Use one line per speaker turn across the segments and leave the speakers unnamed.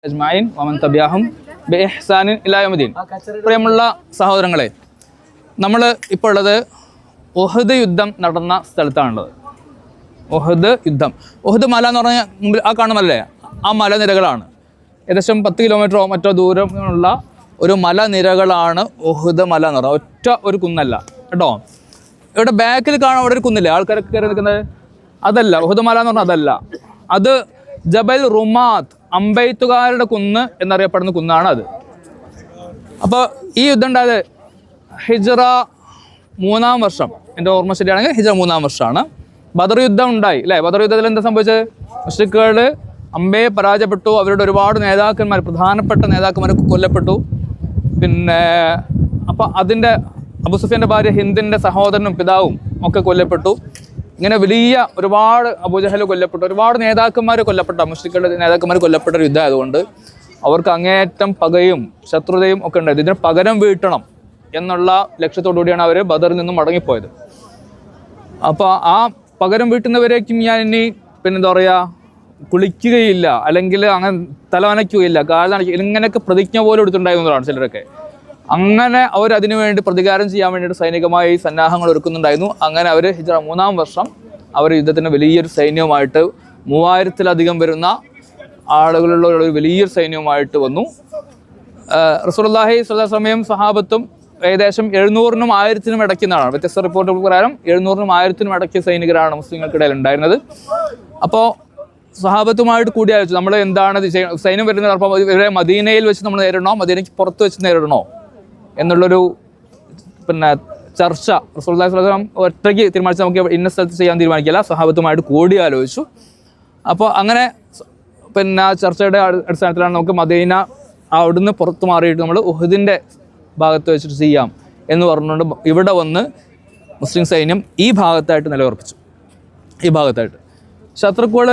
അജ്മഈൻ വമൻ തബിഅഹും ബിഇഹ്സാനിൻ ഇലാ യൗമിദ്ദീൻ. പ്രിയമുള്ള സഹോദരങ്ങളെ, നമ്മൾ ഇപ്പോൾ ഉള്ളത് ഉഹദ് യുദ്ധം നടന്ന സ്ഥലത്താണുള്ളത്. ഉഹദ് യുദ്ധം, ഉഹദ് മല എന്ന് പറഞ്ഞാൽ മുമ്പിൽ ആ കാണുമല്ലേ, ആ മലനിരകളാണ്. ഏകദേശം 10 കിലോമീറ്ററോ മറ്റോ ദൂരമുള്ള ഒരു മലനിരകളാണ് ഉഹദ് മല എന്ന് പറയുന്നത്. ഒറ്റ ഒരു കുന്നല്ല കേട്ടോ. ഇവിടെ ബാക്കിൽ കാണാൻ അവിടെ ഒരു കുന്നില്ലേ, ആൾക്കാരൊക്കെ കയറി നിൽക്കുന്നത്, അതല്ല ഉഹദ് മല എന്ന് പറഞ്ഞാൽ. അതല്ല, അത് ജബൽ റുമാത്ത്, അമ്പെയ്ത്തുകാരുടെ കുന്ന് എന്നറിയപ്പെടുന്ന കുന്നാണ് അത്. അപ്പോൾ ഈ യുദ്ധം ഉണ്ടായത് ഹിജ്റ 3-ാം വർഷം, എൻ്റെ ഓർമ്മ ശരിയാണെങ്കിൽ ഹിജ്റ 3-ാം വർഷമാണ്. ബദർ യുദ്ധം ഉണ്ടായി അല്ലേ. ബദർ യുദ്ധത്തിൽ എന്താ സംഭവിച്ചത്? മുശ്രിക്കുകൾ അമ്പയെ പരാജയപ്പെട്ടു. അവരുടെ ഒരുപാട് നേതാക്കന്മാർ, പ്രധാനപ്പെട്ട നേതാക്കന്മാരൊക്കെ കൊല്ലപ്പെട്ടു. പിന്നെ അപ്പോൾ അതിൻ്റെ അബൂ സുഫിയാൻ്റെ ഭാര്യ ഹിന്ദിൻ്റെ സഹോദരനും പിതാവും ഒക്കെ കൊല്ലപ്പെട്ടു. ഇങ്ങനെ വലിയ ഒരുപാട് അബൂജഹൽ കൊല്ലപ്പെട്ടു, ഒരുപാട് നേതാക്കന്മാർ കൊല്ലപ്പെട്ട, മുശ്രിക്കുകളുടെ നേതാക്കന്മാർ കൊല്ലപ്പെട്ട ഒരു യുദ്ധം ആയതുകൊണ്ട് അവർക്ക് അങ്ങേയറ്റം പകയും ശത്രുതയും ഒക്കെ ഉണ്ടായത്. ഇതിന് പകരം വീട്ടണം എന്നുള്ള ലക്ഷ്യത്തോടു കൂടിയാണ് അവർ ബദറിൽ നിന്നും മടങ്ങിപ്പോയത്. അപ്പോൾ ആ പകരം വീട്ടുന്നവരേക്കും ഞാൻ ഇനി പിന്നെന്താ പറയുക, കുളിക്കുകയില്ല, അല്ലെങ്കിൽ അങ്ങനെ തലവനയ്ക്കുകയില്ല, കാലനയ്ക്കുകയില്ല, ഇങ്ങനെയൊക്കെ പ്രതിജ്ഞ പോലും എടുത്തിട്ടുണ്ടായിരുന്നതാണ് ചിലരൊക്കെ. അങ്ങനെ അവരതിനു വേണ്ടി പ്രതികാരം ചെയ്യാൻ വേണ്ടിയിട്ട് സൈനികമായി സന്നാഹങ്ങൾ ഒരുക്കുന്നുണ്ടായിരുന്നു. അങ്ങനെ അവർ ഹിജ്റ 3-ാം വർഷം അവർ യുദ്ധത്തിന് വലിയൊരു സൈന്യവുമായിട്ട് 3000-ത്തിലധികം വരുന്ന ആളുകളുള്ള ഒരു വലിയൊരു സൈന്യവുമായിട്ട് വന്നു. റസൂലുള്ളാഹി സ്വല്ലല്ലാഹു അലൈഹി വസല്ലം സഹാബത്തും ഏകദേശം 700-നും 1000-നും ഇടയ്ക്കുന്നതാണ്. വ്യത്യസ്ത റിപ്പോർട്ടുകൾ പ്രകാരം 700-നും 1000-നും ഇടയ്ക്ക് സൈനികരാണ് മുസ്ലിങ്ങൾക്കിടയിൽ ഉണ്ടായിരുന്നത്. അപ്പോൾ സഹാബത്തുമായിട്ട് കൂടിയാലോചിച്ചു, നമ്മൾ എന്താണ് സൈന്യം വരുന്നത്, അപ്പോൾ ഇവരെ മദീനയിൽ വെച്ച് നമ്മൾ നേരിടണോ, മദീനയ്ക്ക് പുറത്ത് വെച്ച് നേരിടണോ എന്നുള്ളൊരു ചർച്ച റസൂലുള്ളാഹി സ്വല്ലല്ലാഹു അലൈഹി വസല്ലം ഒറ്റയ്ക്ക് തീരുമാനിച്ച് നമുക്ക് ഇന്ന സ്ഥലത്ത് ചെയ്യാൻ തീരുമാനിക്കില്ല, സഹാബത്തുമായിട്ട് കൂടിയാലോചിച്ചു. അപ്പോൾ അങ്ങനെ ചർച്ചയുടെ അടിസ്ഥാനത്തിലാണ് നമുക്ക് മദീന അവിടുന്ന് പുറത്ത് മാറിയിട്ട് നമ്മൾ ഉഹദിൻ്റെ ഭാഗത്ത് വെച്ചിട്ട് ചെയ്യാം എന്ന് പറഞ്ഞുകൊണ്ട് ഇവിടെ വന്ന് മുസ്ലിം സൈന്യം ഈ ഭാഗത്തായിട്ട് നിലയുറപ്പിച്ചു. ഈ ഭാഗത്തായിട്ട് ശത്രുക്കൾ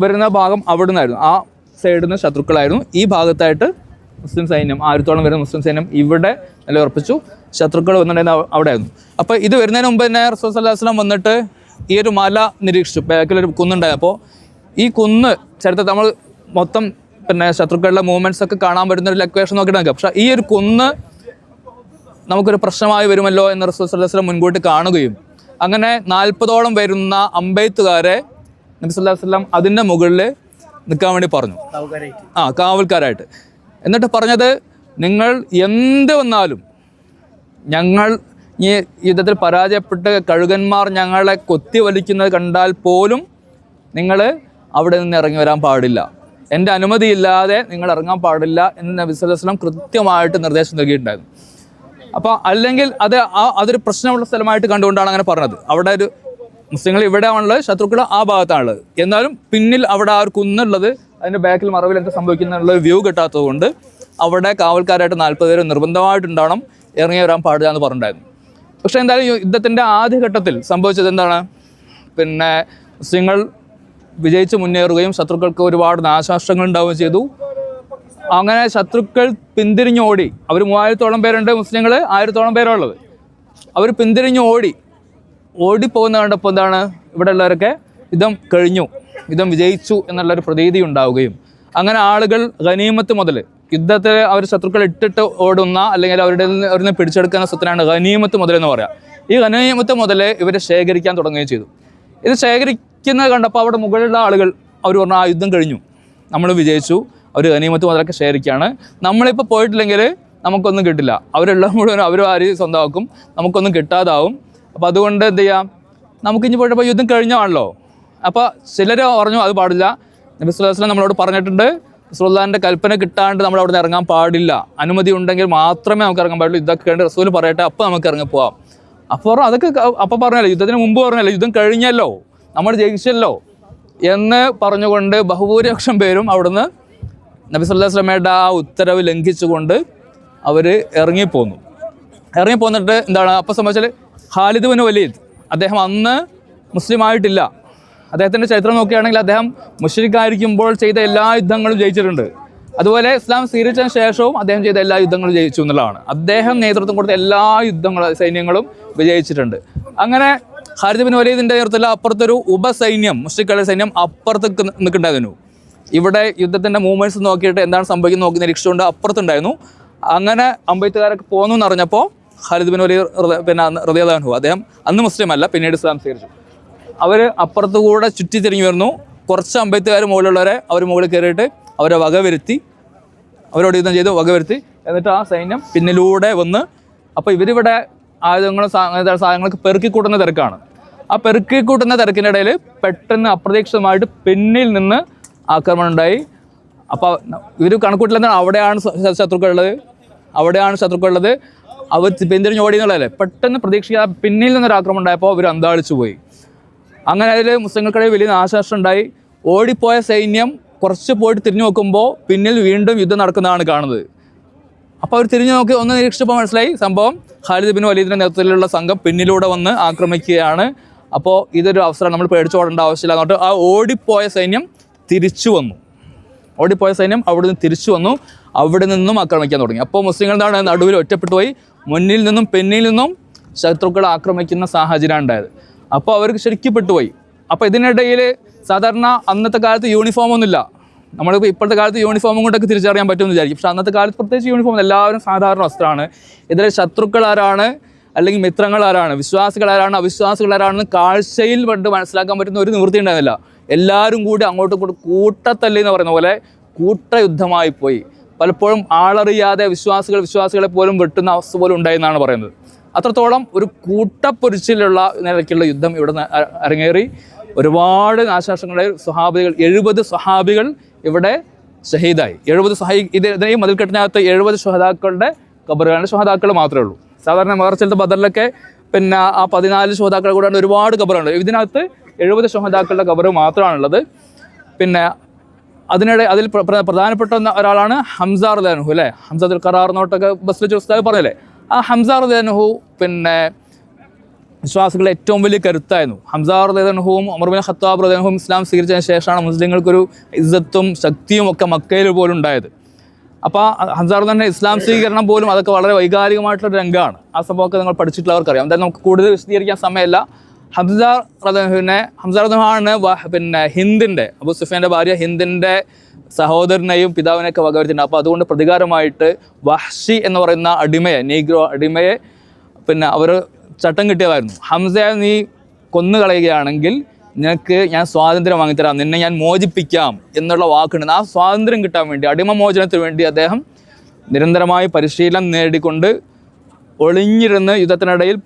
വരുന്ന ഭാഗം അവിടെ നിന്നായിരുന്നു, ആ സൈഡിൽ നിന്ന് ശത്രുക്കളായിരുന്നു. ഈ ഭാഗത്തായിട്ട് മുസ്ലിം സൈന്യം 1000-ഓളം വരുന്ന മുസ്ലിം സൈന്യം ഇവിടെ നിലയുറപ്പിച്ചു. ശത്രുക്കൾ വന്നിട്ടുണ്ടായിരുന്ന അവിടെ ആയിരുന്നു. അപ്പോൾ ഇത് വരുന്നതിന് മുമ്പ് തന്നെ റസൂൽ സല്ലല്ലാഹു അലൈഹി വസല്ലം വന്നിട്ട് ഈ ഒരു മല നിരീക്ഷിച്ചു. ബാക്കിലൊരു കുന്നുണ്ടായി. അപ്പോൾ ഈ കുന്ന് ചരിത്രത്തിൽ നമ്മൾ മൊത്തം ശത്രുക്കളുടെ മൂവ്മെൻറ്റ്സ് ഒക്കെ കാണാൻ പറ്റുന്ന ഒരു ലൊക്കേഷൻ നോക്കിയിട്ട് നോക്കുക. പക്ഷേ ഈ ഒരു കുന്ന് നമുക്കൊരു പ്രശ്നമായി വരുമല്ലോ എന്ന് റസൂൽ സല്ലല്ലാഹു അലൈഹി വസല്ലം മുൻകൂട്ടി കാണുകയും അങ്ങനെ 40-ഓളം വരുന്ന അമ്പെയ്ത്തുകാരെ നബി സല്ലല്ലാഹു അലൈഹി വസല്ലം അതിൻ്റെ മുകളിൽ നിൽക്കാൻ വേണ്ടി പറഞ്ഞു, കാവൽക്കാരായിട്ട്. എന്നിട്ട് പറഞ്ഞത്, നിങ്ങൾ എന്ത് വന്നാലും, ഞങ്ങൾ ഈ യുദ്ധത്തിൽ പരാജയപ്പെട്ട് കഴുകന്മാർ ഞങ്ങളെ കൊത്തി വലിക്കുന്നത് കണ്ടാൽ പോലും നിങ്ങൾ അവിടെ നിന്ന് ഇറങ്ങി വരാൻ പാടില്ല, എൻ്റെ അനുമതിയില്ലാതെ നിങ്ങൾ ഇറങ്ങാൻ പാടില്ല എന്ന് നബി സല്ലല്ലാഹു അലൈഹി വസല്ലം കൃത്യമായിട്ട് നിർദ്ദേശം നൽകിയിട്ടുണ്ടായിരുന്നു. അപ്പോൾ അല്ലെങ്കിൽ അതൊരു പ്രശ്നമുള്ള സ്ഥലമായിട്ട് കണ്ടുകൊണ്ടാണ് അങ്ങനെ പറഞ്ഞത്. അവിടെ ഒരു മുസ്ലിങ്ങൾ ഇവിടെ ആണുള്ളത്, ശത്രുക്കൾ ആ ഭാഗത്താണുള്ളത്. എന്നാലും പിന്നിൽ അവിടെ ആ ഒരു കുന്നുള്ളത്, അതിൻ്റെ ബാക്കിൽ മറവിൽ എന്താ സംഭവിക്കുന്നുള്ള ഒരു വ്യൂ കിട്ടാത്തത് കൊണ്ട് അവിടെ കാവൽക്കാരായിട്ട് 40 പേര് നിർബന്ധമായിട്ടുണ്ടാവണം, ഇറങ്ങി വരാൻ പാടില്ല എന്ന് പറഞ്ഞിട്ടുണ്ടായിരുന്നു. പക്ഷേ എന്തായാലും യുദ്ധത്തിൻ്റെ ആദ്യഘട്ടത്തിൽ സംഭവിച്ചത് എന്താണ്? മുസ്ലിങ്ങൾ വിജയിച്ച് മുന്നേറുകയും ശത്രുക്കൾക്ക് ഒരുപാട് നാശനഷ്ടങ്ങൾ ഉണ്ടാവുകയും ചെയ്തു. അങ്ങനെ ശത്രുക്കൾ പിന്തിരിഞ്ഞോടി. അവർ 3000-ഓളം പേരുണ്ട്, മുസ്ലിങ്ങൾ 1000-ഓളം പേരുള്ളത്. അവർ പിന്തിരിഞ്ഞ് ഓടിപ്പോകുന്ന കണ്ടപ്പോൾ എന്താണ്, ഇവിടെ ഉള്ളവരൊക്കെ യുദ്ധം കഴിഞ്ഞു, യുദ്ധം വിജയിച്ചു എന്നുള്ളൊരു പ്രതീതി ഉണ്ടാവുകയും അങ്ങനെ ആളുകൾ ഗനീമത്ത് മുതൽ, യുദ്ധത്തിൽ അവർ ശത്രുക്കൾ ഇട്ടിട്ട് ഓടുന്ന അല്ലെങ്കിൽ അവരുടെ നിന്ന് പിടിച്ചെടുക്കുന്ന സ്വത്തിനാണ് ഗനീമത്ത് മുതൽ എന്ന് പറയാം. ഈ ഗനീമത്ത് മുതൽ ഇവർ ശേഖരിക്കാൻ തുടങ്ങുകയും ചെയ്തു. ഇത് ശേഖരിക്കുന്നത് കണ്ടപ്പോൾ അവിടെ മുകളിലുള്ള ആളുകൾ അവർ പറഞ്ഞു, ആ യുദ്ധം കഴിഞ്ഞു, നമ്മൾ വിജയിച്ചു, അവർ ഗനീമത്ത് മുതലൊക്കെ ശേഖരിക്കുകയാണ്, നമ്മളിപ്പോൾ പോയിട്ടില്ലെങ്കിൽ നമുക്കൊന്നും കിട്ടില്ല, അവരുള്ള മുഴുവൻ അവർ ആര് സ്വന്തമാക്കും, നമുക്കൊന്നും കിട്ടാതാവും. അപ്പോൾ അതുകൊണ്ട് എന്ത് ചെയ്യാം, നമുക്കിഞ്ഞ് പോയിട്ടപ്പോൾ യുദ്ധം കഴിഞ്ഞാണല്ലോ. അപ്പോൾ ചിലർ പറഞ്ഞു അത് പാടില്ല, നബി സല്ലല്ലാഹു അലൈഹി വസല്ലം നമ്മളോട് പറഞ്ഞിട്ടുണ്ട്, റസൂലുള്ളാഹിൻ്റെ കൽപ്പന കിട്ടാണ്ട് നമ്മൾ അവിടെ നിന്ന് ഇറങ്ങാൻ പാടില്ല, അനുമതി ഉണ്ടെങ്കിൽ മാത്രമേ നമുക്ക് ഇറങ്ങാൻ പാടുള്ളൂ, ഇതൊക്കെ കണ്ട് റസൂൽ പറയട്ടെ, അപ്പോൾ നമുക്ക് ഇറങ്ങിപ്പോവാം. അപ്പോൾ അതൊക്കെ അപ്പോൾ പറഞ്ഞല്ലോ, യുദ്ധത്തിന് മുമ്പ് പറഞ്ഞല്ലോ, യുദ്ധം കഴിഞ്ഞല്ലോ, നമ്മൾ ജയിച്ചല്ലോ എന്ന് പറഞ്ഞുകൊണ്ട് ബഹുഭൂരിപക്ഷം പേരും അവിടുന്ന് നബി സല്ലല്ലാഹു അലൈഹി വസല്ലമയുടെ ആ ഉത്തരവ് ലംഘിച്ചുകൊണ്ട് അവർ ഇറങ്ങിപ്പോന്നിട്ട് എന്താണ് അപ്പോൾ സംഭവിച്ചാൽ, ഖാലിദ് ബിൻ വലീദ് അദ്ദേഹം അന്ന് മുസ്ലിം ആയിട്ടില്ല. അദ്ദേഹത്തിൻ്റെ ചരിത്രം നോക്കുകയാണെങ്കിൽ അദ്ദേഹം മുശ്രിക്കായിരിക്കുമ്പോൾ ചെയ്ത എല്ലാ യുദ്ധങ്ങളും ജയിച്ചിട്ടുണ്ട്. അതുപോലെ ഇസ്ലാം സ്വീകരിച്ചതിന് ശേഷവും അദ്ദേഹം ചെയ്ത എല്ലാ യുദ്ധങ്ങളും ജയിച്ചു എന്നുള്ളതാണ്. അദ്ദേഹം നേതൃത്വം കൊടുത്ത എല്ലാ സൈന്യങ്ങളും വിജയിച്ചിട്ടുണ്ട്. അങ്ങനെ ഖാലിദ് ബിൻ വലീദിൻ്റെ നേതൃത്വത്തിൽ അപ്പുറത്തൊരു ഉപസൈന്യം, മുശ്രിക്കുകളുടെ സൈന്യം അപ്പുറത്തേക്ക് നിൽക്കുന്നുണ്ടായിരുന്നു. ഇവിടെ യുദ്ധത്തിൻ്റെ മൂവ്മെൻറ്റ്സ് നോക്കിയിട്ട് എന്താണ് സംഭവിക്കുന്നത് നോക്കി നിരീക്ഷിച്ചുകൊണ്ട് അപ്പുറത്തുണ്ടായിരുന്നു. അങ്ങനെ അമ്പെയ്ത്തുകാരൊക്കെ പോകുന്നു എന്ന് അറിഞ്ഞപ്പോൾ ഖാലിദ് ബിൻ വലീദ് പിന്നെ റളിയല്ലാഹു അൻഹു, അദ്ദേഹം അന്ന് മുസ്ലിം അല്ല, പിന്നീട് ഇസ്ലാം സ്വീകരിച്ചു. അവർ അപ്പുറത്തുകൂടെ ചുറ്റി തിരിഞ്ഞു വരുന്നു. കുറച്ച് അമ്പെയ്ത്തുകാർ മുകളിലുള്ളവരെ അവർ മുകളിൽ കയറിയിട്ട് അവരെ വകവരുത്തി, അവരോട് യുദ്ധം ചെയ്ത് വകവരുത്തി. എന്നിട്ട് ആ സൈന്യം പിന്നിലൂടെ വന്ന്, അപ്പോൾ ഇവരിവിടെ ആയുധങ്ങളും സാധനങ്ങളൊക്കെ പെറുക്കിക്കൂട്ടുന്ന തിരക്കാണ്. ആ പെറുക്കിക്കൂട്ടുന്ന തിരക്കിൻ്റെ ഇടയിൽ പെട്ടെന്ന് അപ്രതീക്ഷിതമായിട്ട് പിന്നിൽ നിന്ന് ആക്രമണം ഉണ്ടായി. അപ്പോൾ ഇവർ കണക്കൂട്ടിലെന്താണ്, അവിടെയാണ് ശത്രുക്കളുള്ളത്, അവർ പിന്തിരിഞ്ഞ് ഓടി എന്നുള്ളതല്ലേ. പെട്ടെന്ന് പ്രതീക്ഷിക്കാതെ പിന്നിൽ നിന്നൊരു ആക്രമണം ഉണ്ടായപ്പോൾ അവർ അന്താളിച്ചു പോയി. അങ്ങനെ അതിൽ മുസ്ലിങ്ങൾക്കിടയിൽ വലിയ നാശനഷ്ടം ഉണ്ടായി. ഓടിപ്പോയ സൈന്യം കുറച്ച് പോയിട്ട് തിരിഞ്ഞു നോക്കുമ്പോൾ പിന്നിൽ വീണ്ടും യുദ്ധം നടക്കുന്നതാണ് കാണുന്നത്. അപ്പോൾ അവർ തിരിഞ്ഞു നോക്കി ഒന്ന് നിരീക്ഷിച്ചപ്പോൾ മനസ്സിലായി സംഭവം ഖാലിദ് ബിൻ വലീദിൻ്റെ നേതൃത്വത്തിലുള്ള സംഘം പിന്നിലൂടെ വന്ന് ആക്രമിക്കുകയാണ്. അപ്പോൾ ഇതൊരു അവസരം, നമ്മൾ പേടിച്ചോടേണ്ട ആവശ്യമില്ല എന്നിട്ട് ആ ഓടിപ്പോയ സൈന്യം അവിടെ നിന്ന് തിരിച്ചു വന്നു. അവിടെ നിന്നും ആക്രമിക്കാൻ തുടങ്ങി. അപ്പോൾ മുസ്ലിങ്ങൾ എന്താണ് നടുവിൽ ഒറ്റപ്പെട്ടു പോയി. മുന്നിൽ നിന്നും പിന്നിൽ നിന്നും ശത്രുക്കൾ ആക്രമിക്കുന്ന സാഹചര്യം ഉണ്ടായത്. അപ്പോൾ അവർക്ക് ശരിക്കും പെട്ടുപോയി. അപ്പോൾ ഇതിനിടയിൽ സാധാരണ അന്നത്തെ കാലത്ത് യൂണിഫോം ഒന്നുമില്ല. നമ്മളിപ്പോൾ ഇപ്പോഴത്തെ കാലത്ത് യൂണിഫോമും കൊണ്ടൊക്കെ തിരിച്ചറിയാൻ പറ്റുമെന്ന് വിചാരിക്കും. പക്ഷേ അന്നത്തെ കാലത്ത് പ്രത്യേകിച്ച് യൂണിഫോം എല്ലാവരും സാധാരണ വസ്ത്രമാണ്. ഇതിൽ ശത്രുക്കൾ ആരാണ്, അല്ലെങ്കിൽ മിത്രങ്ങൾ ആരാണ്, വിശ്വാസികൾ ആരാണ്, അവിശ്വാസികൾ ആരാണെന്ന് കാഴ്ചയിൽ കണ്ട് മനസ്സിലാക്കാൻ പറ്റുന്ന ഒരു നിവൃത്തി ഉണ്ടായിരുന്നില്ല. എല്ലാവരും കൂടി അങ്ങോട്ടും ഇങ്ങോട്ടും കൂട്ടത്തല്ലി എന്ന് പറയുന്ന പോലെ കൂട്ടയുദ്ധമായി പോയി. പലപ്പോഴും ആളറിയാതെ വിശ്വാസികളെ പോലും വെട്ടുന്ന അവസ്ഥ പോലും ഉണ്ടായെന്നാണ് പറയുന്നത്. അത്രത്തോളം ഒരു കൂട്ടപ്പൊരിച്ചിലുള്ള നിലയ്ക്കുള്ള യുദ്ധം ഇവിടെ അരങ്ങേറി. ഒരുപാട് നാശനഷ്ടങ്ങളിൽ 70 സ്വഹാബികൾ ഇവിടെ ഷഹീദായി. 70 ഈ മതിൽക്കെട്ടിനകത്ത് 70 ശുഹദാക്കളുടെ ഖബറുകളുടെ ശുഹദാക്കൾ മാത്രമേ ഉള്ളൂ. സാധാരണ മഹർച്ചലത്തെ ബദറിലൊക്കെ പിന്നെ ആ 14 ശുഹദാക്കളെ കൂടാണ്ട് ഒരുപാട് ഖബറുണ്ട്. ഇതിനകത്ത് 70 ശുഹദാക്കളുടെ ഖബറ് മാത്രമാണുള്ളത്. പിന്നെ അതിൽ പ്രധാനപ്പെട്ട ഒരാളാണ് ഹംസ റളിയല്ലാഹു അൻഹു, അല്ലേ? ഹംസത്തുൽ ഖറാർ എന്നോട്ടൊക്കെ ബസ്സിൽ ഉസ്താദ് പറഞ്ഞല്ലേ. ആ ഹംസ റളിയല്ലാഹു അൻഹു പിന്നെ വിശ്വാസികളുടെ ഏറ്റവും വലിയ കരുത്തായിരുന്നു. ഹംസ റളിയല്ലാഹു അൻഹുവും ഉമർ ബിൻ ഖത്താബ് റളിയല്ലാഹു അൻഹുവും ഇസ്ലാം സ്വീകരിച്ചതിന് ശേഷമാണ് മുസ്ലിങ്ങൾക്കൊരു ഇസ്സത്തും ശക്തിയും ഒക്കെ മക്കയിൽ പോലും ഉണ്ടായത്. അപ്പോൾ ഹംസ റളിയല്ലാഹു അൻഹു ഇസ്ലാം സ്വീകരണം പോലും അതൊക്കെ വളരെ വൈകാരികമായിട്ടുള്ള രംഗമാണ്. ആ സംഭവമൊക്കെ നിങ്ങൾ പഠിച്ചിട്ടുള്ളവർക്കറിയാം. എന്തായാലും നമുക്ക് കൂടുതൽ വിശദീകരിക്കാൻ സമയമല്ല. ഹംസ റളിയല്ലാഹു ആണ് പിന്നെ ഹിന്ദിൻ്റെ, അബൂ സുഫിയാൻ്റെ ഭാര്യ ഹിന്ദിൻ്റെ സഹോദരനെയും പിതാവിനെയൊക്കെ വകവരുത്തിയിട്ടുണ്ട്. അപ്പോൾ അതുകൊണ്ട് പ്രതികാരമായിട്ട് വഹ്ഷി എന്ന് പറയുന്ന നീഗ്രോ അടിമയെ പിന്നെ അവർ ചട്ടം കിട്ടിയതായിരുന്നു. ഹംസയെ നീ കൊന്നുകളയുകയാണെങ്കിൽ നിനക്ക് ഞാൻ സ്വാതന്ത്ര്യം വാങ്ങിത്തരാം, നിന്നെ ഞാൻ മോചിപ്പിക്കാം എന്നുള്ള വാക്കുണ്ട്. ആ സ്വാതന്ത്ര്യം കിട്ടാൻ വേണ്ടി, അടിമ മോചനത്തിന് വേണ്ടി അദ്ദേഹം നിരന്തരമായി പരിശീലനം നേടിക്കൊണ്ട് ഒളിഞ്ഞിരുന്ന് യുദ്ധത്തിനിടയിൽ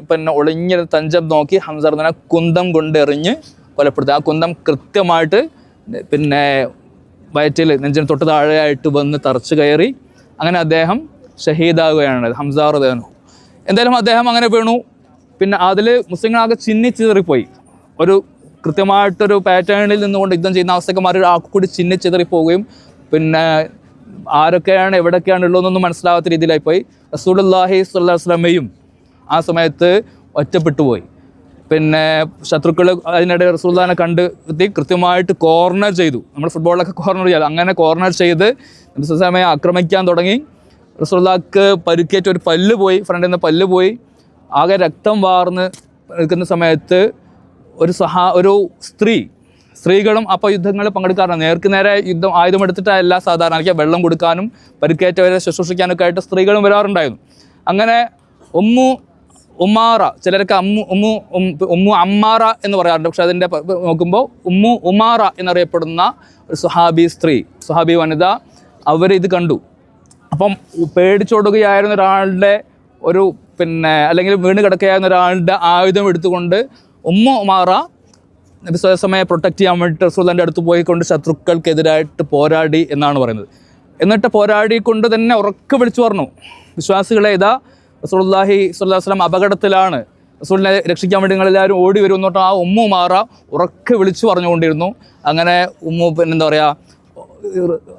പിന്നെ ഒളിഞ്ഞിരുന്ന് തഞ്ചം നോക്കി ഹംസ റളിയല്ലാഹു അൻഹു കുന്തം കൊണ്ടെറിഞ്ഞ് കൊലപ്പെടുത്തി. ആ കുന്തം കൃത്യമായിട്ട് പിന്നെ വയറ്റിൽ നെഞ്ചിന് തൊട്ട് താഴെയായിട്ട് വന്ന് തറച്ചു കയറി. അങ്ങനെ അദ്ദേഹം ഷഹീദാകുകയാണ് ഹംസ റളിയല്ലാഹു അൻഹു. എന്തായാലും അദ്ദേഹം അങ്ങനെ വീണു. പിന്നെ അതിൽ മുസ്ലിങ്ങളാകെ ചിന്നിച്ചിതറിപ്പോയി. ഒരു കൃത്യമായിട്ടൊരു പാറ്റേണിൽ നിന്നുകൊണ്ട് യുദ്ധം ചെയ്യുന്ന അവസ്ഥയൊക്കെ മാറി ആക്കൂടി ചിന്നിച്ചിതറിപ്പോവുകയും പിന്നെ ആരൊക്കെയാണ് എവിടെയൊക്കെയാണ് ഉള്ളതെന്നൊന്നും മനസ്സിലാവാത്ത രീതിയിലായിപ്പോയി. റസൂലുള്ളാഹി സ്വല്ലല്ലാഹു അലൈഹി വസല്ലമയും ആ സമയത്ത് ഒറ്റപ്പെട്ടു പോയി. പിന്നെ ശത്രുക്കൾ അതിനിടെ റസൂലുള്ളാഹിനെ കണ്ടെത്തി കൃത്യമായിട്ട് കോർണർ ചെയ്തു. നമ്മൾ ഫുട്ബോളിലൊക്കെ കോർണർ ചെയ്യാം, അങ്ങനെ കോർണർ ചെയ്ത് നബി സ്വല്ലല്ലാഹു അലൈഹി വസല്ലമയെ ആക്രമിക്കാൻ തുടങ്ങി. റസൂലുള്ളാഹിക്ക് പരിക്കേറ്റ ഒരു പല്ല് പോയി, ഫ്രണ്ടിൽ നിന്ന് പല്ല് പോയി. ആകെ രക്തം വാർന്ന് നിൽക്കുന്ന സമയത്ത് ഒരു സ്ത്രീകളും അപ്പോൾ യുദ്ധങ്ങളിൽ പങ്കെടുക്കാറുണ്ട്. നേർക്ക് നേരെ ആയുധമെടുത്തിട്ടല്ല സാധാരണ വെള്ളം കൊടുക്കാനും പരിക്കേറ്റവരെ ശുശ്രൂഷിക്കാനൊക്കെ ആയിട്ട് സ്ത്രീകളും വരാറുണ്ടായിരുന്നു. അങ്ങനെ ഉമ്മാറ, ചിലരൊക്കെ ഉമ്മു അമ്മാറ എന്ന് പറയാറുണ്ട്. പക്ഷെ അതിൻ്റെ നോക്കുമ്പോൾ ഉമ്മു ഉമാറ എന്നറിയപ്പെടുന്ന ഒരു സുഹാബി വനിത അവരിത് കണ്ടു. അപ്പം പേടിച്ചോടുകയായിരുന്ന ഒരാളുടെ പിന്നെ അല്ലെങ്കിൽ വീണ് കിടക്കുകയായിരുന്ന ഒരാളുടെ ആയുധം എടുത്തുകൊണ്ട് ഉമ്മു ഉമാറ നബി സ്വല്ലല്ലാഹു അലൈഹി വസല്ലമയെ പ്രൊട്ടക്റ്റ് ചെയ്യാൻ വേണ്ടിയിട്ട് റസൂലുള്ളാഹിൻ്റെ അടുത്ത് പോയിക്കൊണ്ട് ശത്രുക്കൾക്കെതിരായിട്ട് പോരാടി എന്നാണ് പറയുന്നത്. എന്നിട്ട് പോരാടിക്കൊണ്ട് തന്നെ ഉറക്കെ വിളിച്ചു പറഞ്ഞു, വിശ്വാസികളെ ഇതാ റസൂലുള്ളാഹി സ്വല്ലല്ലാഹു അലൈഹി വസല്ലം അപകടത്തിലാണ്, റസൂലിനെ രക്ഷിക്കാൻ വേണ്ടി നിങ്ങളെല്ലാവരും ഓടി വരും എന്നിട്ട് ആ ഉമ്മു ഉമാറ ഉറക്കെ വിളിച്ചു പറഞ്ഞുകൊണ്ടിരുന്നു. അങ്ങനെ പിന്നെന്താ പറയുക,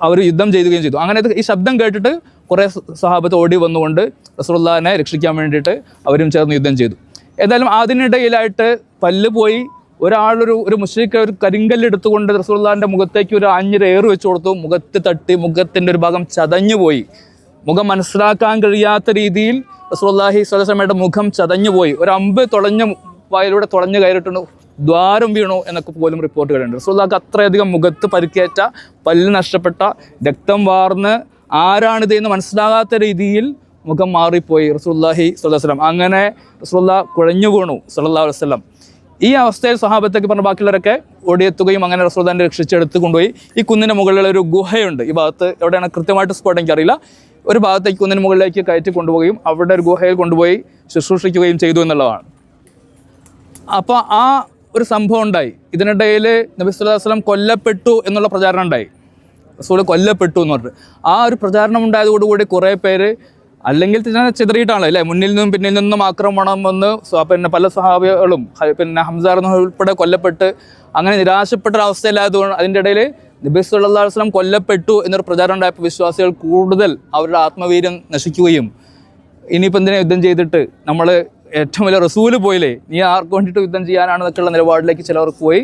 അവർ യുദ്ധം ചെയ്യുകയും ചെയ്തു. അങ്ങനെ ഈ ശബ്ദം കേട്ടിട്ട് കുറേ സഹാബത്ത് ഓടി വന്നുകൊണ്ട് റസൂലുള്ളാഹിനെ രക്ഷിക്കാൻ വേണ്ടിയിട്ട് അവരും ചേർന്ന് യുദ്ധം ചെയ്തു. ഏതായാലും അതിനിടയിലായിട്ട് പല്ല് പോയി. ഒരു മുശ്രിക്ക് ഒരു കരിങ്കല്ലെടുത്തുകൊണ്ട് റസൂലുള്ളാഹിൻ്റെ മുഖത്തേക്ക് ഒരു ആഞ്ഞിര ഏറ് വെച്ച് കൊടുത്തു. മുഖത്ത് തട്ടി മുഖത്തിൻ്റെ ഒരു ഭാഗം ചതഞ്ഞു പോയി. മുഖം മനസ്സിലാക്കാൻ കഴിയാത്ത രീതിയിൽ റസൂലുള്ളാഹി സ്വല്ലല്ലാഹു അലൈഹി വസല്ലമയുടെ മുഖം ചതഞ്ഞു പോയി. ഒരു അമ്പ് വായിലൂടെ തുളഞ്ഞു കയറിയിട്ടുണ്ട്. ദ്വാരം വീണു എന്നൊക്കെ പോലും റിപ്പോർട്ടുകളുണ്ട്. റസൂലുള്ളാഹിക്ക് അത്രയധികം മുഖത്ത് പരിക്കേറ്റ, പല്ല് നഷ്ടപ്പെട്ട, രക്തം വാർന്ന് ആരാണിത് എന്ന് മനസ്സിലാകാത്ത രീതിയിൽ മുഖം മാറിപ്പോയി റസൂലുള്ളാഹി സ്വല്ലല്ലാഹു അലൈഹി വസല്ലം. അങ്ങനെ റസൂലുള്ളാഹി കുഴഞ്ഞു വീണു സ്വല്ലല്ലാഹു അലൈഹി വസല്ലം. ഈ അവസ്ഥയിൽ സ്വഹാബത്തൊക്കെ പറഞ്ഞ ബാക്കിയുള്ളവരൊക്കെ ഓടിയെത്തുകയും അങ്ങനെ റസൂലുള്ളാഹിനെ രക്ഷിച്ചെടുത്ത് കൊണ്ടുപോയി ഈ കുന്നിൻ്റെ മുകളിലുള്ള ഒരു ഗുഹയുണ്ട്. ഈ ഭാഗത്ത് എവിടെയാണ് കൃത്യമായിട്ട് സ്പോട്ട് എനിക്കറിയില്ല. ഒരു ഭാഗത്തേക്ക് കുന്നിന് മുകളിലേക്ക് കയറ്റി കൊണ്ടുപോവുകയും അവിടെ ഒരു ഗുഹയിൽ കൊണ്ടുപോയി ശുശ്രൂഷിക്കുകയും ചെയ്തു എന്നുള്ളതാണ്. അപ്പോൾ ആ ഒരു സംഭവം ഉണ്ടായി. ഇതിനിടയിൽ നബി സല്ലല്ലാഹു അലൈഹി വസല്ലം കൊല്ലപ്പെട്ടു എന്നുള്ള പ്രചാരണം ഉണ്ടായി. റസൂൽ കൊല്ലപ്പെട്ടു എന്ന് പറഞ്ഞിട്ട് ആ ഒരു പ്രചാരണം ഉണ്ടായതോടുകൂടി കുറേ പേര് അല്ലെങ്കിൽ തന്നെ ചിതറിയിട്ടാണല്ലോ അല്ലേ, മുന്നിൽ നിന്നും പിന്നിൽ നിന്നും ആക്രമണം വന്ന് പിന്നെ പല സഹാബികളും പിന്നെ ഹംസ ഉൾപ്പെടെ കൊല്ലപ്പെട്ട് അങ്ങനെ നിരാശപ്പെട്ട ഒരു അവസ്ഥയിലായതുകൊണ്ട് അതിൻ്റെ ഇടയിൽ നബി സല്ലല്ലാഹു അലൈഹി വസല്ലം കൊല്ലപ്പെട്ടു എന്നൊരു പ്രചാരണം ഉണ്ടായപ്പോൾ വിശ്വാസികൾ കൂടുതൽ അവരുടെ ആത്മവീര്യം നശിക്കുകയും ഇനിയിപ്പോൾ എന്തിനാ യുദ്ധം ചെയ്തിട്ട് നമ്മൾ ഏറ്റവും വലിയ റസൂല് പോയില്ലേ, നീ ആർക്ക് വേണ്ടിയിട്ട് യുദ്ധം ചെയ്യാനാണെന്നൊക്കെയുള്ള നിലപാടിലേക്ക് ചിലവർക്ക് പോയി.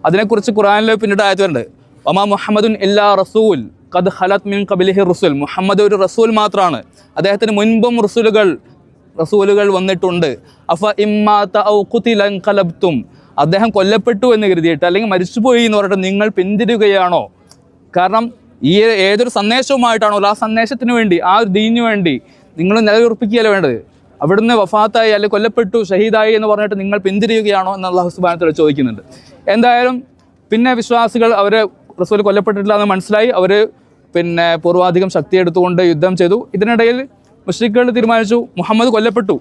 അതിനെക്കുറിച്ച് ഖുർആനിൽ പിന്നീട് ആയതുണ്ട്, വമാ മുഹമ്മദുൻ ഇല്ലാ റസൂൽ ഖദ് ഖലത് മിൻ ഖബ്ലിഹി റസൂൽ. മുഹമ്മദ് ഒരു റസൂൽ മാത്രമാണ്, അദ്ദേഹത്തിന് മുൻപും റസൂലുകൾ വന്നിട്ടുണ്ട്. അഫ ഇമ്മാത ഔ ഖുതില ഖലബ്തും, അദ്ദേഹം കൊല്ലപ്പെട്ടു എന്ന് കരുതിയിട്ട് അല്ലെങ്കിൽ മരിച്ചുപോയി എന്ന് പറഞ്ഞിട്ട് നിങ്ങൾ പിന്തിരിയുകയാണോ? കാരണം ഈ ഏതൊരു സന്ദേശവുമായിട്ടാണോ ആ സന്ദേശത്തിന് വേണ്ടി, ആ ഒരു ദീനിനു വേണ്ടി നിങ്ങൾ നിലയുറപ്പിക്കുകയല്ലേ വേണ്ടത്. അവിടുന്ന് വഫാത്തായി അല്ലെങ്കിൽ കൊല്ലപ്പെട്ടു ഷഹീദായി എന്ന് പറഞ്ഞിട്ട് നിങ്ങൾ പിന്തിരിയുകയാണോ എന്ന് അല്ലാഹു സുബ്ഹാനഹു വ തആല ചോദിക്കുന്നുണ്ട്. എന്തായാലും പിന്നെ വിശ്വാസികൾ അവർ റസൂൽ കൊല്ലപ്പെട്ടിട്ടില്ല എന്ന് മനസ്സിലായി. അവർ പിന്നെ പൂർവാധികം ശക്തി എടുത്തുകൊണ്ട് യുദ്ധം ചെയ്തു. ഇതിനിടയിൽ മുശ്രിക്കുകൾ തീരുമാനിച്ചു മുഹമ്മദ് കൊല്ലപ്പെട്ടു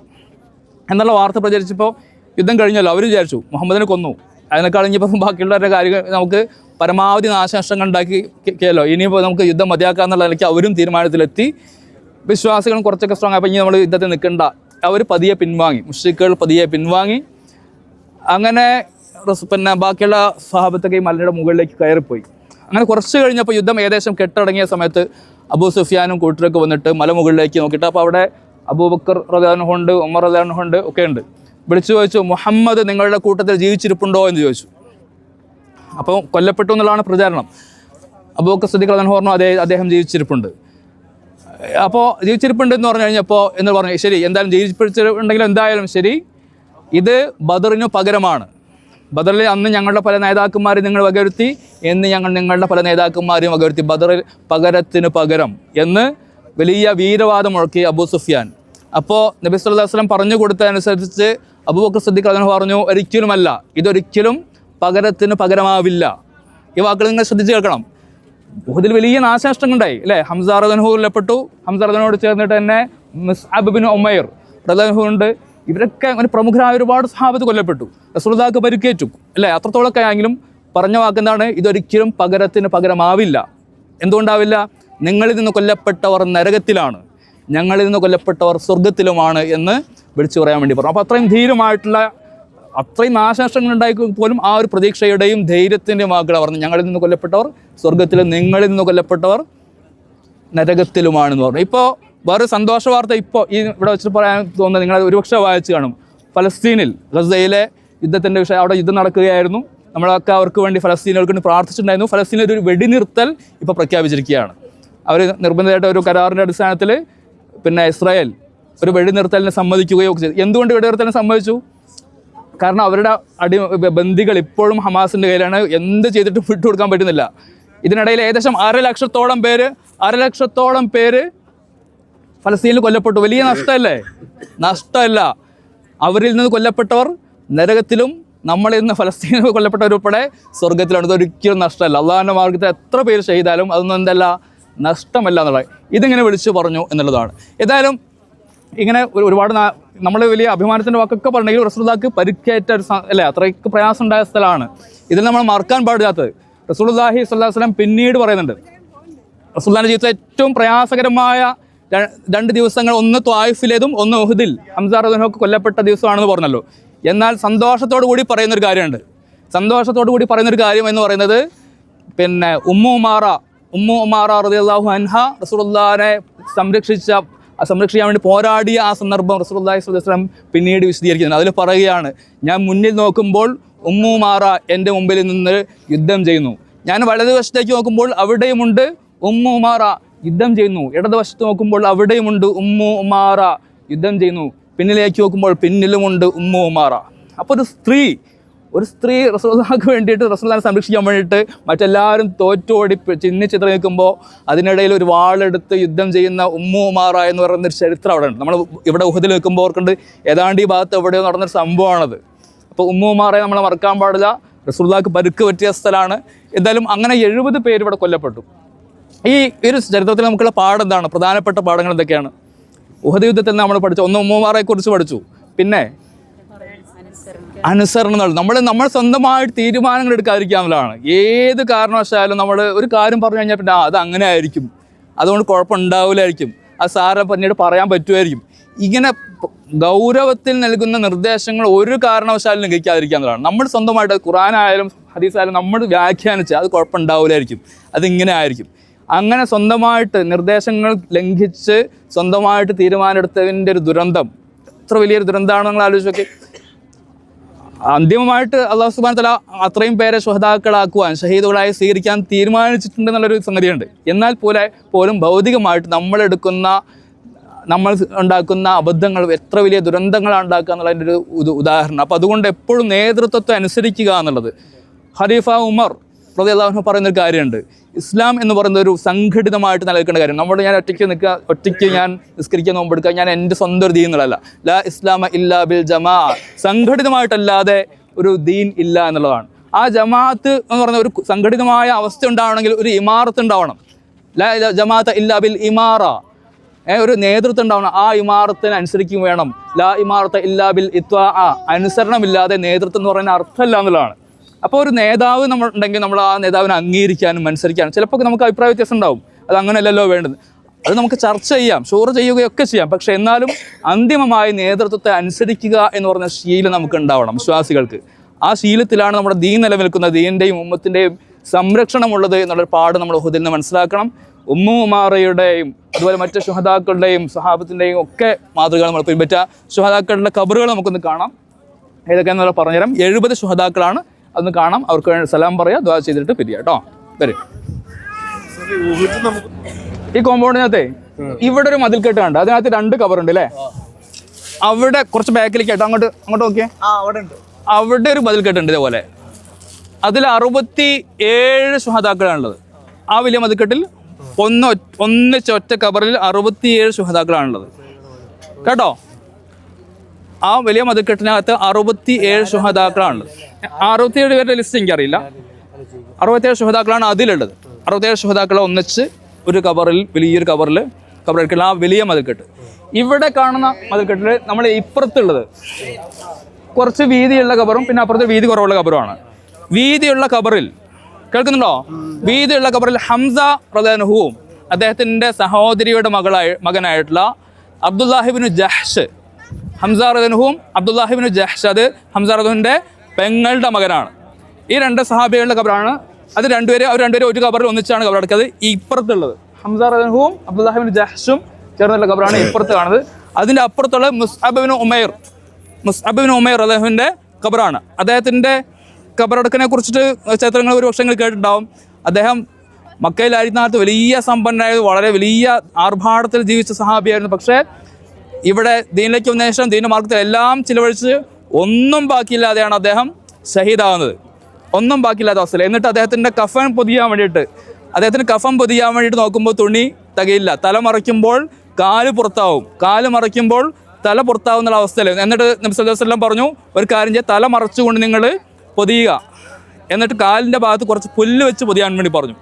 എന്നുള്ള വാർത്ത പ്രചരിച്ചപ്പോൾ യുദ്ധം കഴിഞ്ഞല്ലോ, അവർ വിചാരിച്ചു മുഹമ്മദിനെ കൊന്നു, അതിനേക്കാൾ ഇനിയിപ്പോൾ ബാക്കിയുള്ളവരുടെ കാര്യങ്ങൾ നമുക്ക് പരമാവധി നാശനഷ്ടങ്ങൾ ഉണ്ടാക്കിയല്ലോ, ഇനിയിപ്പോൾ നമുക്ക് യുദ്ധം മതിയാക്കാന്നുള്ള നിലയ്ക്ക് അവരും തീരുമാനത്തിലെത്തി. വിശ്വാസികളും കുറച്ചൊക്കെ സ്ട്രോങ് ആയപ്പോൾ ഇനി നമ്മൾ യുദ്ധത്തിൽ നിൽക്കണ്ട, അവർ പതിയെ പിൻവാങ്ങി, മുശ്രിക്കുകൾ പതിയെ പിൻവാങ്ങി. അങ്ങനെ പിന്നെ ബാക്കിയുള്ള സ്വഹാബത്തൊക്കെ ഈ മലയുടെ മുകളിലേക്ക് കയറിപ്പോയി. അങ്ങനെ കുറച്ച് കഴിഞ്ഞപ്പോൾ യുദ്ധം ഏകദേശം കെട്ടടങ്ങിയ സമയത്ത് അബൂ സുഫിയാനും കൂട്ടരൊക്കെ വന്നിട്ട് മലമുകളിലേക്ക് നോക്കിയിട്ട് അപ്പോൾ അവിടെ അബൂബക്കർ റളിയല്ലാഹു ഉണ്ട്, ഉമർ റളിയല്ലാഹു ഉണ്ട് ഒക്കെ ഉണ്ട്. വിളിച്ചു ചോദിച്ചു, മുഹമ്മദ് നിങ്ങളുടെ കൂട്ടത്തിൽ ജീവിച്ചിരിപ്പുണ്ടോ എന്ന് ചോദിച്ചു. അപ്പോൾ കൊല്ലപ്പെട്ടു എന്നുള്ളതാണ് പ്രചാരണം. അബൂബക്കർ സിദ്ദീഖ് റളിയല്ലാഹു പറഞ്ഞു അദ്ദേഹം ജീവിച്ചിരിപ്പുണ്ട്. അപ്പോൾ ജീവിച്ചിരിപ്പുണ്ട് എന്ന് പറഞ്ഞു കഴിഞ്ഞപ്പോൾ എന്ന് പറഞ്ഞു, ശരി എന്തായാലും ജീവിച്ചിരിപ്പുണ്ടെങ്കിലും എന്തായാലും ശരി, ഇത് ബദറിനു പകരമാണ്. ബദറിൽ അന്ന് ഞങ്ങളുടെ പല നേതാക്കന്മാരെ നിങ്ങൾ വകവരുത്തി, എന്ന് ഞങ്ങൾ നിങ്ങളുടെ പല നേതാക്കന്മാരെയും വകവരുത്തി, ബദറിൽ പകരത്തിന് പകരം എന്ന് വലിയ വീരവാദം മുഴക്കി അബൂ സുഫിയാൻ. അപ്പോൾ നബി സല്ലല്ലാഹു അലൈഹി വസല്ലം പറഞ്ഞു കൊടുത്തതനുസരിച്ച് അബൂബക്കർ സിദ്ദീഖ് റളിയല്ലാഹു പറഞ്ഞു, ഒരിക്കലുമല്ല, ഇതൊരിക്കലും പകരത്തിന് പകരമാവില്ല. ഈ വാക്കുകൾ നിങ്ങൾ ശ്രദ്ധിച്ച് കേൾക്കണം. ഉഹദിൽ വലിയ നാശനഷ്ടങ്ങളുണ്ടായി അല്ലേ. ഹംസ റളിയല്ലാഹു കൊല്ലപ്പെട്ടു. ഹംസ റളിയല്ലാഹുവിനോട് ചേർന്നിട്ട് തന്നെ മുസ്അബ് ബിൻ ഉമൈർ റളിയല്ലാഹു ഉണ്ട്. ഇവരൊക്കെ അങ്ങനെ പ്രമുഖരായ ഒരുപാട് സ്വഹാബത്ത് കൊല്ലപ്പെട്ടു. റസൂലുള്ളാഹിക്ക് പരിക്കേറ്റു അല്ലേ. അത്രത്തോളമൊക്കെ ആയെങ്കിലും പറഞ്ഞ വാക്കെന്താണ്, ഇതൊരിക്കലും പകരത്തിന് പകരമാവില്ല. എന്തുകൊണ്ടാവില്ല? നിങ്ങളിൽ നിന്ന് കൊല്ലപ്പെട്ടവർ നരകത്തിലാണ്, ഞങ്ങളിൽ നിന്ന് കൊല്ലപ്പെട്ടവർ സ്വർഗത്തിലുമാണ് എന്ന് വിളിച്ചു പറയാൻ വേണ്ടി പറഞ്ഞു. അപ്പോൾ അത്രയും ധീരമായിട്ടുള്ള, അത്രയും നാശനഷ്ടങ്ങളുണ്ടായി പോലും ആ ഒരു പ്രതീക്ഷയുടെയും ധൈര്യത്തിൻ്റെയും വാക്കുകൾ പറഞ്ഞു, ഞങ്ങളിൽ നിന്ന് കൊല്ലപ്പെട്ടവർ സ്വർഗത്തിലും നിങ്ങളിൽ നിന്ന് കൊല്ലപ്പെട്ടവർ നരകത്തിലുമാണെന്ന് പറഞ്ഞു. ഇപ്പോൾ വേറെ സന്തോഷ വാർത്ത ഇപ്പോൾ ഈ ഇവിടെ വെച്ചിട്ട് പറയാൻ തോന്നുന്നത്, നിങ്ങൾ ഒരുപക്ഷെ വായിച്ചു കാണും, ഫലസ്തീനിൽ ഗസയിലെ യുദ്ധത്തിൻ്റെ വിഷയം, അവിടെ യുദ്ധം നടക്കുകയായിരുന്നു. നമ്മളൊക്കെ അവർക്ക് വേണ്ടി ഫലസ്തീനുകൾക്ക് വേണ്ടി പ്രാർത്ഥിച്ചിട്ടുണ്ടായിരുന്നു. ഫലസ്തീനിൽ ഒരു വെടിനിർത്തൽ ഇപ്പോൾ പ്രഖ്യാപിച്ചിരിക്കുകയാണ്. അവർ നിർബന്ധിതമായിട്ട് ഒരു കരാറിൻ്റെ അടിസ്ഥാനത്തിൽ പിന്നെ ഇസ്രായേൽ ഒരു വെടിനിർത്തലിനെ സമ്മതിക്കുകയോ ഒക്കെ ചെയ്തു. എന്തുകൊണ്ട് വെടിനിർത്തലിനെ സമ്മതിച്ചു? കാരണം അവരുടെ ബന്ദികൾ ഇപ്പോഴും ഹമാസിൻ്റെ കയ്യിലാണ്, എന്ത് ചെയ്തിട്ടും വിട്ടുകൊടുക്കാൻ പറ്റുന്നില്ല. ഇതിനിടയിൽ ഏകദേശം 1,00,000 പേര് ഫലസ്തീനിൽ കൊല്ലപ്പെട്ടു. വലിയ നഷ്ടമല്ലേ? നഷ്ടമല്ല. അവരിൽ നിന്ന് കൊല്ലപ്പെട്ടവർ നരകത്തിലും നമ്മളിൽ നിന്ന് ഫലസ്തീനിൽ കൊല്ലപ്പെട്ടവരുൾപ്പെടെ സ്വർഗത്തിലാണ്. ഇതൊരിക്കലും നഷ്ടമല്ല. അള്ളാഹുവിൻ്റെ മാർഗ്ഗത്തിൽ എത്ര പേര് ചെയ്താലും അതൊന്നും എന്തല്ല, നഷ്ടമല്ല എന്നുള്ളത് ഇതിങ്ങനെ വിളിച്ചു പറഞ്ഞു എന്നുള്ളതാണ്. ഏതായാലും ഇങ്ങനെ ഒരുപാട് നമ്മൾ വലിയ അഭിമാനത്തിൻ്റെ വാക്കൊക്കെ പറഞ്ഞെങ്കിൽ റസൂലുള്ളാഹിക്ക് പരിക്കേറ്റ ഒരു അല്ലേ, അത്രയ്ക്ക് പ്രയാസം ഉണ്ടായ സ്ഥലമാണ്. ഇതിൽ നമ്മൾ മറക്കാൻ പാടില്ലാത്തത് റസൂലുള്ളാഹി സ്വല്ലല്ലാഹു അലൈഹി വസല്ലം പിന്നീട് പറയുന്നുണ്ട്, റസൂലുള്ളാഹിൻ്റെ ജീവിതത്തിലെ ഏറ്റവും പ്രയാസകരമായ 2 ദിവസങ്ങൾ, ഒന്ന് ത്വായിഫിലേതും ഒന്ന് ഉഹദിൽ ഹംസ റളിയല്ലാഹു അൻഹു കൊല്ലപ്പെട്ട ദിവസമാണെന്ന് പറഞ്ഞല്ലോ. എന്നാൽ സന്തോഷത്തോടു കൂടി പറയുന്നൊരു കാര്യമുണ്ട്. സന്തോഷത്തോടു കൂടി പറയുന്നൊരു കാര്യം എന്ന് പറയുന്നത് പിന്നെ ഉമ്മു ഉമാറ റളിയല്ലാഹു അൻഹ റസൂലുള്ളാഹിനെ സംരക്ഷിക്കാൻ വേണ്ടി പോരാടിയ ആ സന്ദർഭം റസൂലുള്ളാഹി സ്വല്ലല്ലാഹു അലൈഹി വസല്ലം പിന്നീട് വിശദീകരിക്കുന്നത്. അതിൽ പറയുകയാണ്, ഞാൻ മുന്നിൽ നോക്കുമ്പോൾ ഉമ്മു ഉമാറ എൻ്റെ മുമ്പിൽ നിന്ന് യുദ്ധം ചെയ്യുന്നു, ഞാൻ വലതുവശത്തേക്ക് നോക്കുമ്പോൾ അവിടെയുമുണ്ട് ഉമ്മു ഉമാറ യുദ്ധം ചെയ്യുന്നു, ഇടതുവശത്ത് നോക്കുമ്പോൾ അവിടെയുമുണ്ട് ഉമ്മു ഉമാറ യുദ്ധം ചെയ്യുന്നു, പിന്നിലേക്ക് നോക്കുമ്പോൾ പിന്നിലുമുണ്ട് ഉമ്മു ഉമാറ. അപ്പോൾ ഒരു സ്ത്രീ ഒരു സ്ത്രീ റസൂലുള്ളാഹിക്ക് വേണ്ടിയിട്ട് റസൂലുള്ളാഹിനെ സംരക്ഷിക്കാൻ വേണ്ടിയിട്ട് മറ്റെല്ലാവരും തോറ്റോടി ചിന്നിച്ചിത്ര നിൽക്കുമ്പോൾ അതിനിടയിൽ ഒരു വാളെടുത്ത് യുദ്ധം ചെയ്യുന്ന ഉമ്മു ഉമാറ എന്ന് പറയുന്നൊരു ചരിത്രം അവിടെ ഉണ്ട്. നമ്മൾ ഇവിടെ ഉഹദിൽ നിൽക്കുമ്പോൾ ഓർക്കുന്നുണ്ട് ഏതാണ്ട് ഈ ഭാഗത്ത് എവിടെയോ നടന്നൊരു സംഭവമാണത്. അപ്പോൾ ഉമ്മു ഉമാറയെ നമ്മൾ മറക്കാൻ പാടില്ല. റസൂലുള്ളാഹിക്ക് പരുക്ക് പറ്റിയ സ്ഥലമാണ്. എന്തായാലും അങ്ങനെ 70 പേര് ഇവിടെ കൊല്ലപ്പെട്ടു. ഈ ഒരു ചരിത്രത്തിൽ നമുക്കുള്ള പാഠം എന്താണ്? പ്രധാനപ്പെട്ട പാഠങ്ങൾ എന്തൊക്കെയാണ്? ഉഹദ് യുദ്ധത്തിൽ നമ്മൾ പഠിച്ചു. ഒന്ന് ഉമ്മു ഉമാറയെക്കുറിച്ച് പഠിച്ചു. പിന്നെ അനുസരണം. നമ്മൾ സ്വന്തമായിട്ട് തീരുമാനങ്ങൾ എടുക്കാതിരിക്കുക എന്നുള്ളതാണ്. ഏത് കാരണവശാലും നമ്മൾ ഒരു കാര്യം പറഞ്ഞു കഴിഞ്ഞാൽ പിന്നെ അത് അങ്ങനെ ആയിരിക്കും, അതുകൊണ്ട് കുഴപ്പമുണ്ടാവില്ലായിരിക്കും, അത് സാറെ പിന്നീട് പറയാൻ പറ്റുമായിരിക്കും. ഇങ്ങനെ ഗൗരവത്തിൽ നൽകുന്ന നിർദ്ദേശങ്ങൾ ഒരു കാരണവശാലും ലംഘിക്കാതിരിക്കുക എന്നുള്ളതാണ്. നമ്മൾ സ്വന്തമായിട്ട് ഖുർആനായാലും ഹദീസായാലും നമ്മൾ വ്യാഖ്യാനിച്ച് അത് കുഴപ്പമുണ്ടാവില്ലായിരിക്കും, അതിങ്ങനെ ആയിരിക്കും. അങ്ങനെ സ്വന്തമായിട്ട് നിർദ്ദേശങ്ങൾ ലംഘിച്ച് സ്വന്തമായിട്ട് തീരുമാനമെടുത്തതിൻ്റെ ഒരു ദുരന്തം എത്ര വലിയൊരു ദുരന്തമാണെന്ന് നിങ്ങൾ ആലോചിച്ചൊക്കെ. അന്തിമമായിട്ട് അല്ലാഹു സുബ്ഹാനഹു വ തആല അത്രയും പേരെ ശുഹദാക്കളാക്കുവാൻ, ഷഹീദുകളായി സ്വീകരിക്കാൻ തീരുമാനിച്ചിട്ടുണ്ടെന്നുള്ളൊരു സംഗതിയുണ്ട്. എന്നാൽ പോലും ഭൗതികമായിട്ട് നമ്മൾ ഉണ്ടാക്കുന്ന അബദ്ധങ്ങൾ എത്ര വലിയ ദുരന്തങ്ങളാണ് ഉണ്ടാക്കുക എന്നുള്ളതിൻ്റെ ഒരു ഉദാഹരണം. അപ്പോൾ അതുകൊണ്ട് എപ്പോഴും നേതൃത്വത്തെ അനുസരിക്കുക എന്നുള്ളത്. ഖലീഫ ഉമർ റളിയല്ലാഹു അൻഹു പറയുന്നൊരു കാര്യമുണ്ട്. ഇസ്ലാം എന്ന് പറയുന്നത് ഒരു സംഘടിതമായിട്ട് നിലനിൽക്കേണ്ട കാര്യം. ഞാൻ ഒറ്റയ്ക്ക് ഞാൻ നിസ്കരിക്കാൻ നോമ്പെടുക്കുക, ഞാൻ എൻ്റെ സ്വന്തം ഒരു ദീൻ എന്നുള്ളതല്ല. ലാ ഇസ്ലാമ ഇല്ലാ ബിൽ ജമാ, സംഘടിതമായിട്ടല്ലാതെ ഒരു ദീൻ ഇല്ല എന്നുള്ളതാണ്. ആ ജമാഅത്ത് എന്ന് പറയുന്ന ഒരു സംഘടിതമായ അവസ്ഥ ഉണ്ടാവണമെങ്കിൽ ഒരു ഇമാറത്ത് ഉണ്ടാവണം. ലാ ജമാഅത്ത ഇല്ലാ ബിൽ ഇമാറ, ഒരു നേതൃത്വം ഉണ്ടാവണം. ആ ഇമാറത്തിന് അനുസരിക്കും വേണം. ലാ ഇമാറത്ത ഇല്ലാ ബിൽ ഇത്വാ, അനുസരണമില്ലാതെ നേതൃത്വം എന്ന് പറയുന്ന അർത്ഥമല്ല എന്നുള്ളതാണ്. അപ്പോൾ ഒരു നേതാവ് നമ്മൾ ഉണ്ടെങ്കിൽ നമ്മൾ ആ നേതാവിനെ അംഗീകരിക്കാനും അനുസരിക്കാനും. ചിലപ്പോൾ നമുക്ക് അഭിപ്രായ വ്യത്യാസം ഉണ്ടാവും, അത് അങ്ങനെയല്ലല്ലോ വേണ്ടത്, അത് നമുക്ക് ചർച്ച ചെയ്യാം, ഷൂർ ചെയ്യുകയൊക്കെ ചെയ്യാം. പക്ഷെ എന്നാലും അന്തിമമായി നേതൃത്വത്തെ അനുസരിക്കുക എന്ന് പറഞ്ഞ ശീലം നമുക്ക് ഉണ്ടാവണം വിശ്വാസികൾക്ക്. ആ ശീലത്തിലാണ് നമ്മുടെ ദീൻ നിലനിൽക്കുന്നത്, ദീനിൻ്റെയും ഉമ്മത്തിൻ്റെയും സംരക്ഷണമുള്ളത് എന്നുള്ളൊരു പാഠം നമ്മൾ ഉഹദിൽ നിന്ന് മനസ്സിലാക്കണം. ഉമ്മു ഉമാറയുടെയും അതുപോലെ മറ്റ് ശുഹദാക്കളുടെയും സഹാബത്തിൻ്റെയും ഒക്കെ മാതൃകകൾ നമ്മൾ പിൻപറ്റുക. ശുഹദാക്കളുടെ ഖബറുകൾ നമുക്കൊന്ന് കാണാം. ഏതൊക്കെയാണെന്നുള്ള പറഞ്ഞുതരാം. 70 ശുഹദാക്കളാണ്, അതൊന്ന് കാണാം. അവർക്ക് വേണ്ടി സലാം പറയുക, ദുആ ചെയ്തിട്ട് പിരിയാം കേട്ടോ. വരും. ഈ കോമ്പൗണ്ടിനകത്തെ ഇവിടെ ഒരു മതിൽക്കെട്ട് കണ്ട്, അതിനകത്ത് 2 കബറുണ്ട് അല്ലേ? അവിടെ കുറച്ച് ബാക്കിലേക്ക് കേട്ടോ, അങ്ങോട്ട് നോക്കിയേ. അവിടെ ഒരു മതിൽക്കെട്ടുണ്ട് ഇതേപോലെ. അതിൽ 67 ശുഹദാക്കളാണുള്ളത്. ആ വലിയ മതിൽക്കെട്ടിൽ ഒന്നിച്ച് ഒറ്റ കബറിൽ 67 ശുഹദാക്കളാണുള്ളത് കേട്ടോ. ആ വലിയ മതിൽക്കെട്ടിനകത്ത് 67 ശുഹദാക്കളാണുള്ളത്. 67 പേരുടെ ലിസ്റ്റ് എനിക്കറിയില്ല. 67 ശുഹദാക്കളാണ് അതിലുള്ളത്. 67 ശുഹദാക്കളെ ഒന്നിച്ച് ഒരു കബറിൽ, വലിയൊരു കബറെടുക്കുന്ന ആ വലിയ മതിൽക്കെട്ട്. ഇവിടെ കാണുന്ന മതിൽക്കെട്ടിൽ നമ്മൾ ഇപ്പുറത്തുള്ളത് കുറച്ച് വീതിയുള്ള കബറും പിന്നെ അപ്പുറത്ത് വീതി കുറവുള്ള കബറുമാണ്. വീതിയുള്ള കബറിൽ കേൾക്കുന്നുണ്ടോ? വീതിയുള്ള കബറിൽ ഹംസ റളിയല്ലാഹു അൻഹുവും അദ്ദേഹത്തിൻ്റെ സഹോദരിയുടെ മകനായിട്ടുള്ള അബ്ദുല്ലാഹിബ്നു ജഹ്ഷ്, ഹംസ റളിയല്ലാഹു അൻഹുവും അബ്ദുല്ലാഹിബ്നു ജഹ്ഷ്, അത് ഹംസ റളിയല്ലാഹുവിൻ്റെ പെങ്ങളുടെ മകനാണ്. ഈ 2 സഹാബികളുടെ കബറാണ്. അത് അവർ രണ്ടുപേരും ഒരു കബറിൽ ഒന്നിച്ചാണ് കബറടക്കുന്നത്. ഈ ഇപ്പുറത്തുള്ളത് ഹംസ റളിയല്ലാഹു അൻഹുവും അബ്ദുല്ലാഹിബ്നു ജഹ്ഷും ചേർന്നുള്ള കബറാണ് ഇപ്പുറത്ത് കാണുന്നത്. അതിൻ്റെ അപ്പുറത്തുള്ള മുസ്അബ് ഇബ്നു ഉമൈർ റളിയല്ലാഹു അൻഹുവിൻ്റെ കബറാണ്. അദ്ദേഹത്തിൻ്റെ കബറടക്കിനെ കുറിച്ചിട്ട് ചരിത്രങ്ങൾ ഒരു വർഷങ്ങൾ കേട്ടിട്ടുണ്ടാവും. അദ്ദേഹം മക്കയിലായിരുന്ന വലിയ സമ്പന്നനായ, വളരെ വലിയ ആർഭാടത്തിൽ ജീവിച്ച സഹാബിയായിരുന്നു. പക്ഷേ ഇവിടെ ദീനിലേക്ക് വന്ന ശേഷം ദീന മാർഗത്തിൽ എല്ലാം ചിലവഴിച്ച് ഒന്നും ബാക്കിയില്ലാതെയാണ് അദ്ദേഹം ഷഹീദാകുന്നത്. ഒന്നും ബാക്കിയില്ലാത്ത അവസ്ഥയിൽ. എന്നിട്ട് അദ്ദേഹത്തിൻ്റെ കഫൻ പൊതിയാൻ വേണ്ടിയിട്ട് നോക്കുമ്പോൾ തുണി തികയില്ല. തല മറയ്ക്കുമ്പോൾ കാല് പുറത്താവും, കാല് മറയ്ക്കുമ്പോൾ തല പുറത്താവുന്നുള്ള അവസ്ഥയിൽ. എന്നിട്ട് നബി സല്ലല്ലാഹു അലൈഹി വസല്ലം പറഞ്ഞു, ഒരു കാര്യം ചെയ്യുക, തല മറച്ചുകൊണ്ട് നിങ്ങൾ പൊതിയുക, എന്നിട്ട് കാലിൻ്റെ ഭാഗത്ത് കുറച്ച് പുല്ല് വെച്ച് പൊതിയാൻ വേണ്ടി പറഞ്ഞു.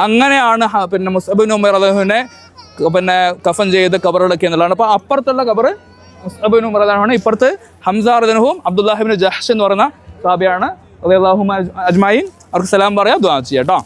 അങ്ങനെയാണ് പിന്നെ മുസ്അബ് ഇബ്നു ഉമൈർ റളിയല്ലാഹുവിനെ കഫൻ ചെയ്ത് കബറടക്കി എന്നുള്ളതാണ്. അപ്പോൾ അപ്പുറത്തുള്ള കബറ് മുസ്അബ് ഇബ്നു ഉമൈർ റളിയല്ലാഹു അൻഹു, ഇപ്പുറത്ത് ഹംസ റളിയല്ലാഹു അൻഹുവും അബ്ദുല്ലാഹിബ്നു ജഹ്ഷ് എന്ന് പറയുന്ന സഹാബിയാണ് റളിയല്ലാഹു അജ്മഈൻ. അവർക്ക് സലാം പറയാം, ദുആ ചെയ്യാം കേട്ടോ.